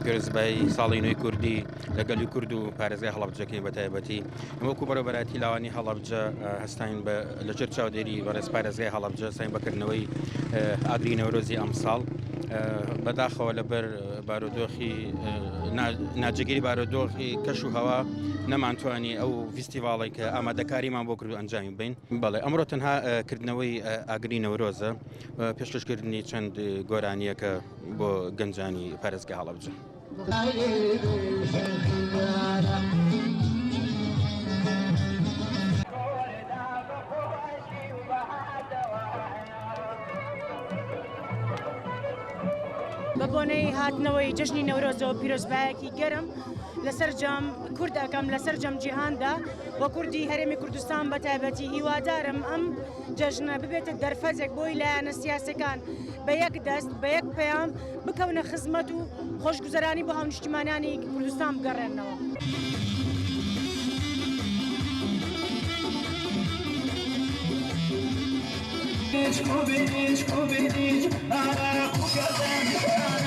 گرزبای ساڵی نوێی کوردی لەگەلی کورد و پارێزگای هەڵەبجەکەی بە تایبەتی وەکو بەڕێوەبەرەتی لاوانی هەڵەبجە هەستاین لەجێر چاودێری بەڕێز پارێزگای هەڵەبجە ساین بەکردنەوەی ئاگری نەورۆزی ئەمساڵ بەداخەوە لەبەر بارودۆخی ناجێگیری بارودۆخی کەش و هەوا نەمانتوانی ئەو فیستیڤاڵی کە ئامادەکاریمان بۆ کرد و ئەنجامی بین. بەڵێ ئەمڕۆ تەنها کردنەوەی ئاگری نەورۆزە پێشکەشکردنی چەند گۆرانیەکە بۆ گەنجانی پارێزگای هەڵەبجە. بە بۆنەی هاتنەوەی جژنی نەورۆزەوە پیرۆزبایەکی گەرم لەسەر جام کورد ئەەکەم لەسەر جەم جیهاندا وە کوردی هەرێمی کوردستان بە تایبەتی هیوادارم ئەم جەژنە ببێتە دەرفەزێک بۆی لایەنە سیاسەکان بە یەک دەست بە یەک پەیام بکەونە خزمەت و خۆشگوزەرانی بۆ هاونیشتیمانیانی کوردستان بگەڕێنەوە. Hiç o beni, hiç o beni, ara bu kadar.